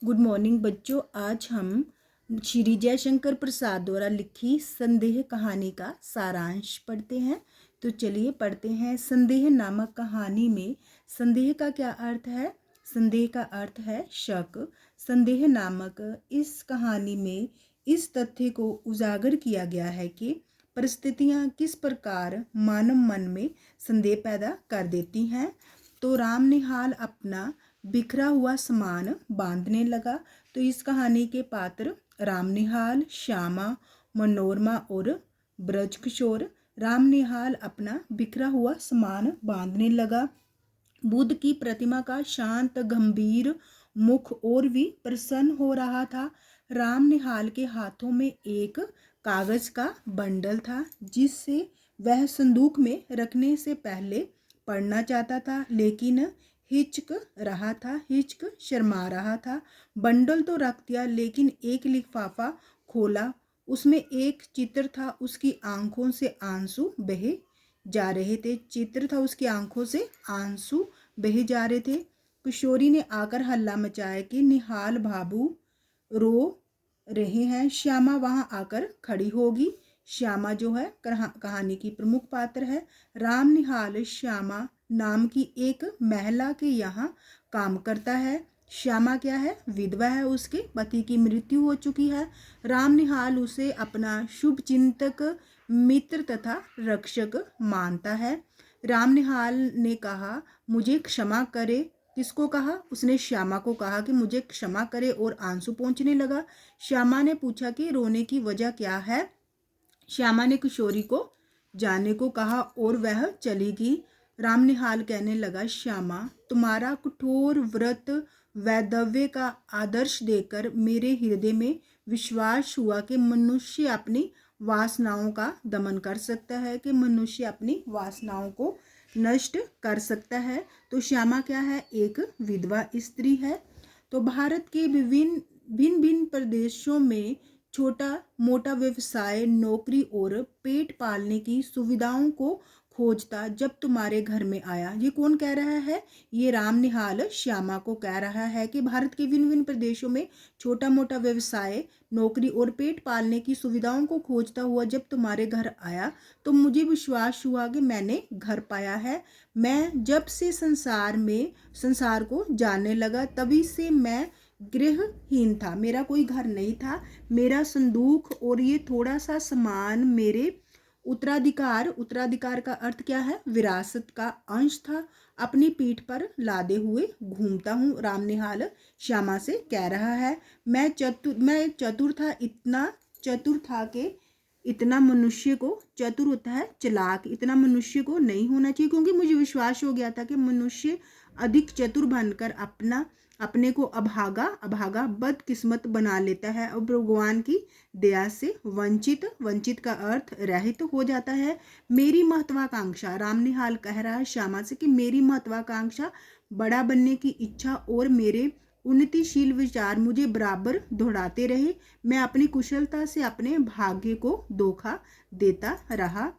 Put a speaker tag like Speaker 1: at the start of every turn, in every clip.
Speaker 1: Good morning बच्चों। आज हम श्री जयशंकर प्रसाद द्वारा लिखी संदेह कहानी का सारांश पढ़ते हैं। तो चलिए पढ़ते हैं। संदेह नामक कहानी में संदेह का क्या अर्थ है? संदेह का अर्थ है शक। संदेह नामक इस कहानी में इस तथ्य को उजागर किया गया है कि परिस्थितियां किस प्रकार मानव मन में संदेह पैदा कर देती हैं। तो राम निहाल अपना बिखरा हुआ सामान बांधने लगा। तो इस कहानी के पात्र राम निहाल, श्यामा, मनोरमा और ब्रजकिशोर। राम निहाल अपना बिखरा हुआ सामान बांधने लगा। बुद्ध की प्रतिमा का शांत गंभीर मुख और भी प्रसन्न हो रहा था। राम निहाल के हाथों में एक कागज का बंडल था जिससे वह संदूक में रखने से पहले पढ़ना चाहता था, लेकिन हिचक शर्मा रहा था। बंडल तो रख दिया, लेकिन एक लिफाफा खोला। उसमें एक चित्र था। उसकी आंखों से आंसू बहे जा रहे थे। चित्र था, उसकी आंखों से आंसू बहे जा रहे थे। किशोरी ने आकर हल्ला मचाया कि निहाल बाबू रो रहे हैं। श्यामा वहां आकर खड़ी होगी। श्यामा जो है कहानी की प्रमुख पात्र है। राम निहाल श्यामा नाम की एक महिला के यहाँ काम करता है। श्यामा क्या है? विधवा है। उसके पति की मृत्यु हो चुकी है। राम निहाल उसे अपना शुभ चिंतक, मित्र तथा रक्षक मानता है। राम निहाल ने कहा, मुझे क्षमा करे। किसको कहा? उसने श्यामा को कहा कि मुझे क्षमा करे, और आंसू पोंछने लगा। श्यामा ने पूछा कि रोने की वजह क्या है। श्यामा ने किशोरी को जाने को कहा और वह चली गई। राम निहाल कहने लगा, श्यामा, तुम्हारा कठोर व्रत वैधव्य का आदर्श देकर मेरे हृदय में विश्वास हुआ कि मनुष्य अपनी वासनाओं का दमन कर सकता है, कि मनुष्य अपनी वासनाओं को नष्ट कर सकता है। तो श्यामा क्या है? एक विधवा स्त्री है। तो भारत के भिन्न भिन्न प्रदेशों में छोटा मोटा व्यवसाय, नौकरी और पेट पालने की सुविधाओं को खोजता जब तुम्हारे घर में आया। ये कौन कह रहा है? ये राम निहाल श्यामा को कह रहा है कि भारत के भिन्न भिन्न प्रदेशों में छोटा मोटा व्यवसाय, नौकरी और पेट पालने की सुविधाओं को खोजता हुआ जब तुम्हारे घर आया तो मुझे विश्वास हुआ कि मैंने घर पाया है। मैं जब से संसार को जानने लगा, तभी से मैं गृहहीन था। मेरा कोई घर नहीं था। मेरा संदूक और ये थोड़ा सा सामान मेरे उत्तराधिकार का अर्थ क्या है? विरासत का अंश था। अपनी पीठ पर लादे हुए घूमता हूँ। राम निहाल श्यामा से कह रहा है। मैं चतुर था। इतना चतुर था कि इतना मनुष्य को, चतुर होता है चालाक, इतना मनुष्य को नहीं होना चाहिए, क्योंकि मुझे विश्वास हो गया था कि मनुष्य अधिक चतुर बनकर अपने को अभागा बदकिस्मत बना लेता है और भगवान की दया से वंचित का अर्थ रहित हो जाता है। मेरी महत्वाकांक्षा, राम निहाल कह रहा है श्यामा से कि मेरी महत्वाकांक्षा, बड़ा बनने की इच्छा और मेरे उन्नतिशील विचार मुझे बराबर दौड़ाते रहे। मैं अपनी कुशलता से अपने भाग्य को धोखा देता रहा।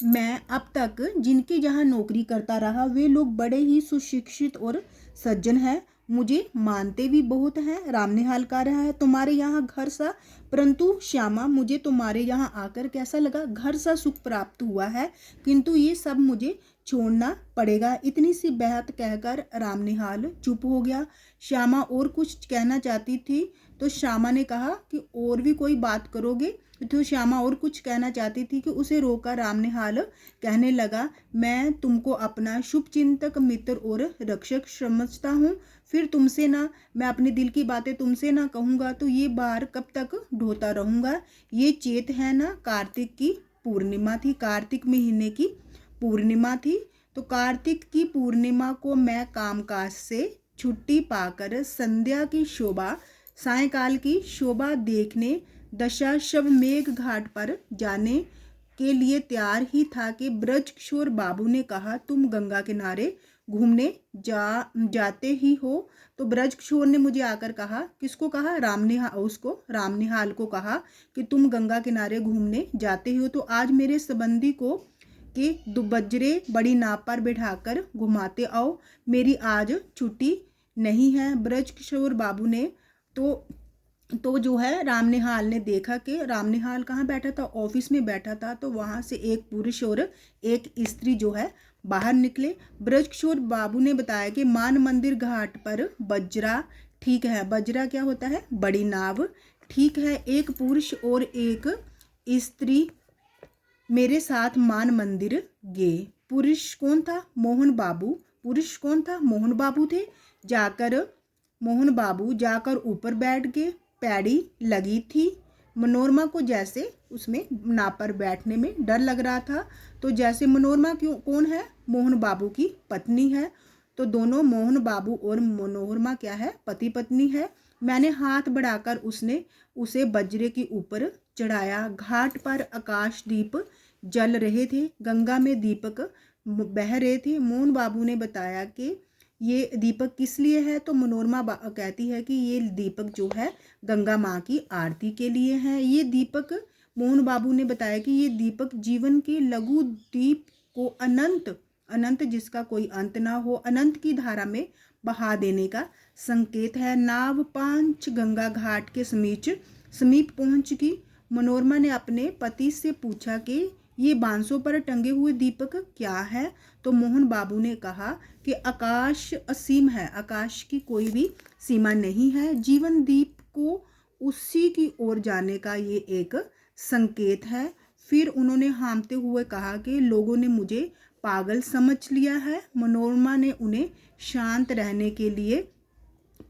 Speaker 1: मैं अब तक जिनके जहाँ नौकरी करता रहा वे लोग बड़े ही सुशिक्षित और सज्जन हैं, मुझे मानते भी बहुत हैं। राम निहाल कह रहा है तुम्हारे यहाँ घर सा, परंतु श्यामा मुझे तुम्हारे यहाँ आकर कैसा लगा? घर सा सुख प्राप्त हुआ है, किंतु ये सब मुझे छोड़ना पड़ेगा। इतनी सी बात कहकर राम निहाल चुप हो गया। श्यामा और कुछ कहना चाहती थी तो श्यामा ने कहा कि और भी कोई बात करोगे? तो श्यामा और कुछ कहना चाहती थी कि उसे रोका राम निहाल कहने लगा, मैं तुमको अपना शुभ चिंतक, मित्र और रक्षक समझता हूँ। फिर तुमसे ना मैं अपने दिल की बातें तुमसे ना कहूँगा तो ये बार कब तक ढोता रहूँगा। ये चेत है ना, कार्तिक की पूर्णिमा थी, कार्तिक महीने की पूर्णिमा थी। तो कार्तिक की पूर्णिमा को मैं कामकाज से छुट्टी पाकर संध्या की शोभा, सायंकाल की शोभा देखने दशाश्वमेध घाट पर जाने के लिए तैयार ही था कि ब्रजकिशोर बाबू ने कहा, तुम गंगा किनारे घूमने जाते ही हो। तो ब्रजकिशोर ने मुझे आकर कहा, किसको कहा? राम निहाल को कहा कि तुम गंगा किनारे घूमने जाते ही हो, तो आज मेरे संबंधी को कि दुबज्जरे बड़ी नाव पर बैठाकर घुमाते आओ। मेरी आज छुट्टी नहीं है। ब्रजकिशोर बाबू ने तो जो है रामनिहाल ने देखा कि रामनिहाल कहाँ बैठा था, ऑफिस में बैठा था। तो वहाँ से एक पुरुष और एक स्त्री जो है बाहर निकले। ब्रजकिशोर बाबू ने बताया कि मान मंदिर घाट पर बजरा, ठीक है, बजरा क्या होता है, बड़ी नाव, ठीक है, एक पुरुष और एक स्त्री मेरे साथ मान मंदिर गए। पुरुष कौन था, मोहन बाबू। पुरुष कौन था, मोहन बाबू थे। मोहन बाबू जाकर ऊपर बैठ गए। पैड़ी लगी थी। मनोरमा को जैसे उसमें नाव पर बैठने में डर लग रहा था। तो जैसे मनोरमा क्यों कौन है, मोहन बाबू की पत्नी है। तो दोनों मोहन बाबू और मनोरमा क्या है, पति पत्नी है। मैंने हाथ बढ़ाकर उसे बजरे के ऊपर चढ़ाया। घाट पर आकाश दीप जल रहे थे, गंगा में दीपक बह रहे थे। मोहन बाबू ने बताया कि ये दीपक किस लिए है। तो मनोरमा कहती है कि ये दीपक जो है गंगा माँ की आरती के लिए है। ये दीपक, मोहन बाबू ने बताया कि ये दीपक जीवन के लघु दीप को अनंत जिसका कोई अंत ना हो, अनंत की धारा में बहा देने का संकेत है। नाव पांच गंगा घाट के समीप पहुंच गई। मनोरमा ने अपने पति से पूछा कि ये बांसों पर टंगे हुए दीपक क्या है। तो मोहन बाबू ने कहा कि आकाश असीम है, आकाश की कोई भी सीमा नहीं है। जीवन दीप को उसी की ओर जाने का ये एक संकेत है। फिर उन्होंने हामते हुए कहा कि लोगों ने मुझे पागल समझ लिया है। मनोरमा ने उन्हें शांत रहने के लिए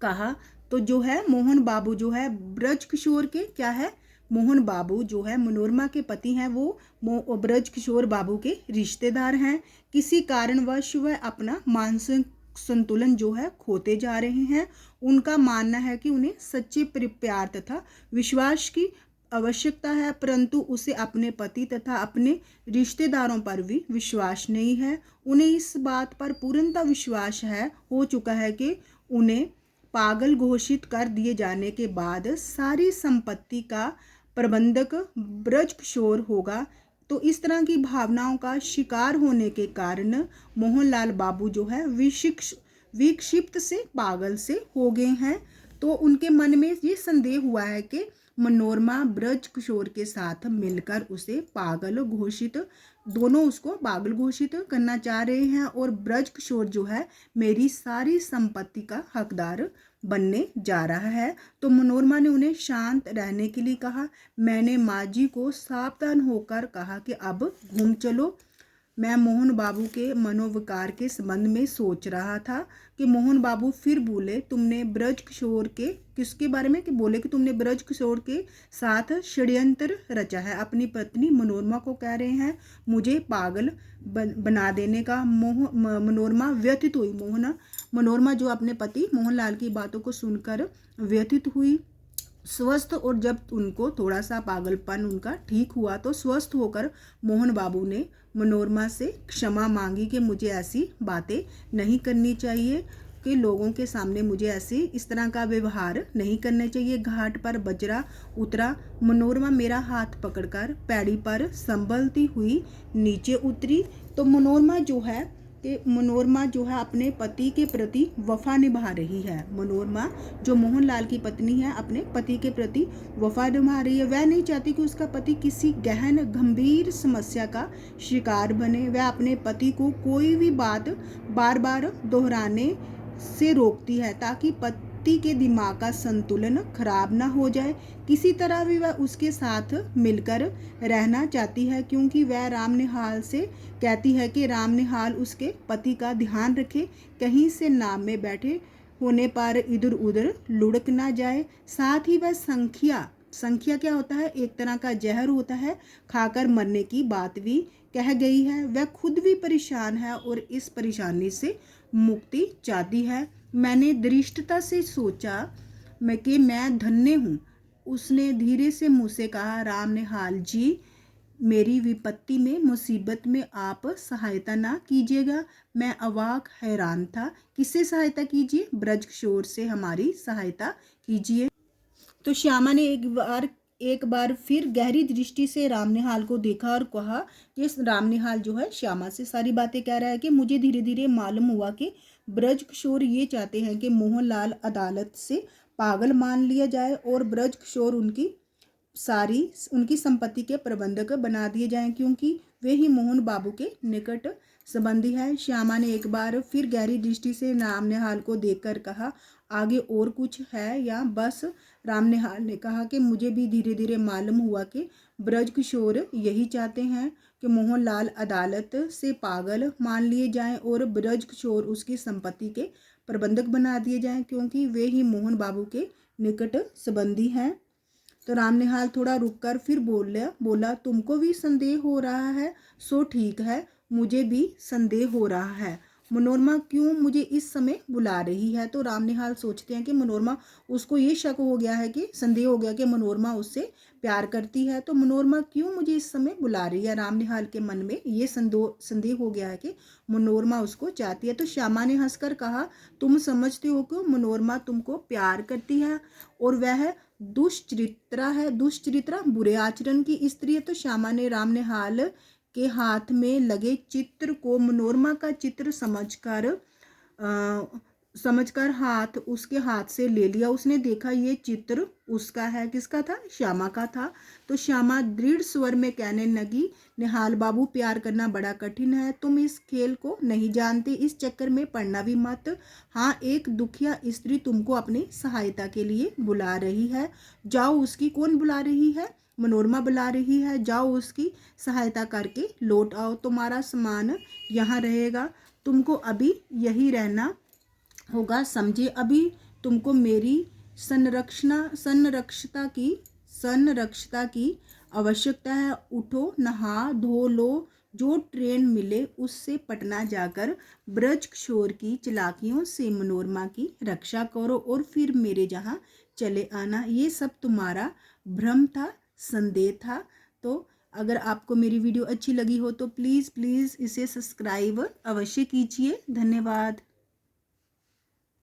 Speaker 1: कहा। तो जो है मोहन बाबू जो है ब्रजकिशोर के क्या है, मोहन बाबू जो है मनोरमा के पति हैं, वो ब्रजकिशोर बाबू के रिश्तेदार हैं। किसी कारणवश वह अपना मानसिक संतुलन जो है खोते जा रहे हैं। उनका मानना है कि उन्हें सच्चे प्यार तथा विश्वास की आवश्यकता है, परंतु उसे अपने पति तथा अपने रिश्तेदारों पर भी विश्वास नहीं है। उन्हें इस बात पर पूर्णतः विश्वास हो चुका है कि उन्हें पागल घोषित कर दिए जाने के बाद सारी संपत्ति का प्रबंधक ब्रजकिशोर होगा। तो इस तरह की भावनाओं का शिकार होने के कारण मोहनलाल बाबू जो है विक्षिप्त से पागल से हो गए हैं। तो उनके मन में ये संदेह हुआ है कि मनोरमा ब्रजकिशोर के साथ मिलकर दोनों उसको पागल घोषित करना चाह रहे हैं और ब्रजकिशोर जो है मेरी सारी संपत्ति का हकदार बनने जा रहा है। तो मनोरमा ने उन्हें शांत रहने के लिए कहा। मैंने माँ जी को सावधान होकर कहा कि अब घूम चलो। मैं मोहन बाबू के मनोविकार के संबंध में सोच रहा था कि मोहन बाबू फिर बोले, तुमने ब्रजकिशोर के किसके बारे में, कि बोले कि तुमने ब्रजकिशोर के साथ षड्यंत्र रचा है। अपनी पत्नी मनोरमा को कह रहे हैं मुझे पागल बना देने का। मनोरमा व्यथित हुई। मनोरमा जो अपने पति मोहनलाल की बातों को सुनकर व्यथित हुई। स्वस्थ और जब उनको थोड़ा सा पागलपन उनका ठीक हुआ तो स्वस्थ होकर मोहन बाबू ने मनोरमा से क्षमा मांगी कि मुझे ऐसी बातें नहीं करनी चाहिए, कि लोगों के सामने मुझे ऐसे इस तरह का व्यवहार नहीं करना चाहिए। घाट पर बजरा उतरा। मनोरमा मेरा हाथ पकड़कर पैड़ी पर संभलती हुई नीचे उतरी। तो मनोरमा जो है अपने पति के प्रति वफा निभा रही है। मनोरमा जो मोहनलाल की पत्नी है अपने पति के प्रति वफा निभा रही है। वह नहीं चाहती कि उसका पति किसी गहन गंभीर समस्या का शिकार बने। वह अपने पति को कोई भी बात बार बार दोहराने से रोकती है ताकि पति के दिमाग का संतुलन खराब ना हो जाए। किसी तरह भी वह उसके साथ मिलकर रहना चाहती है, क्योंकि वह रामनिहाल से कहती है कि रामनिहाल उसके पति का ध्यान रखे, कहीं से नाव में बैठे होने पर इधर उधर लुढ़क ना जाए। साथ ही वह संख्या क्या होता है, एक तरह का जहर होता है, खाकर मरने की बात भी कह गई है। वह खुद भी परेशान है और इस परेशानी से मुक्ति चाहती है। मैंने दृष्टता से सोचा कि मैं धन्य हूँ। उसने धीरे से मुझसे कहा, रामनिहाल जी, मेरी विपत्ति में मुसीबत में आप सहायता ना कीजिएगा। मैं अवाक हैरान था। किससे सहायता कीजिए? ब्रजकिशोर से हमारी सहायता कीजिए। तो श्यामा ने एक बार फिर गहरी दृष्टि से रामनिहाल को देखा और कहा कि रामनिहाल जो है श्यामा से सारी बातें कह रहा है कि मुझे धीरे धीरे मालूम हुआ कि ब्रज किशोर ये चाहते हैं कि मोहनलाल अदालत से पागल मान लिया जाए और ब्रज किशोर उनकी संपत्ति के प्रबंधक बना दिए जाएं, क्योंकि वे ही मोहन बाबू के निकट संबंधी है। श्यामा ने एक बार फिर गहरी दृष्टि से रामनिहाल को देखकर कहा, आगे और कुछ है या बस? रामनिहाल ने कहा कि मुझे भी धीरे धीरे मालूम हुआ कि ब्रज किशोर यही चाहते हैं कि मोहनलाल अदालत से पागल मान लिए जाएं और ब्रज किशोर उसकी संपत्ति के प्रबंधक बना दिए जाएं, क्योंकि वे ही मोहन बाबू के निकट संबंधी हैं। तो रामनिहाल थोड़ा रुककर फिर बोला तुमको भी संदेह हो रहा है? सो ठीक है, मुझे भी संदेह हो रहा है। मनोरमा क्यों मुझे इस समय बुला रही है? तो रामनिहाल सोचते हैं कि मनोरमा, उसको ये शक हो गया है कि संदेह हो गया कि मनोरमा उससे प्यार करती है, तो मनोरमा क्यों मुझे इस समय बुला रही है? रामनिहाल के मन में ये संदेह हो गया है कि मनोरमा उसको चाहती है। तो श्यामा ने हंसकर कहा, तुम समझते हो कि मनोरमा तुमको प्यार करती है और वह दुष्चरित्रा बुरे आचरण की स्त्री है। तो श्यामा ने रामनिहाल के हाथ में लगे चित्र को मनोरमा का चित्र समझकर उसके हाथ से ले लिया। उसने देखा ये चित्र उसका है। किसका था? श्यामा का था। तो श्यामा दृढ़ स्वर में कहने लगी, निहाल बाबू, प्यार करना बड़ा कठिन है। तुम इस खेल को नहीं जानते, इस चक्कर में पड़ना भी मत। हाँ, एक दुखिया स्त्री तुमको अपनी सहायता के लिए बुला रही है, जाओ उसकी। कौन बुला रही है? मनोरमा बुला रही है। जाओ उसकी सहायता करके लौट आओ, तुम्हारा सामान यहाँ रहेगा, तुमको अभी यही रहना होगा, समझे? अभी तुमको मेरी संरक्षता की आवश्यकता है। उठो, नहा धो लो, जो ट्रेन मिले उससे पटना जाकर ब्रज किशोर की चालाकियों से मनोरमा की रक्षा करो और फिर मेरे जहाँ चले आना। ये सब तुम्हारा भ्रम था, संदेह था। तो अगर आपको मेरी वीडियो अच्छी लगी हो तो प्लीज़ इसे सब्सक्राइब अवश्य कीजिए। धन्यवाद।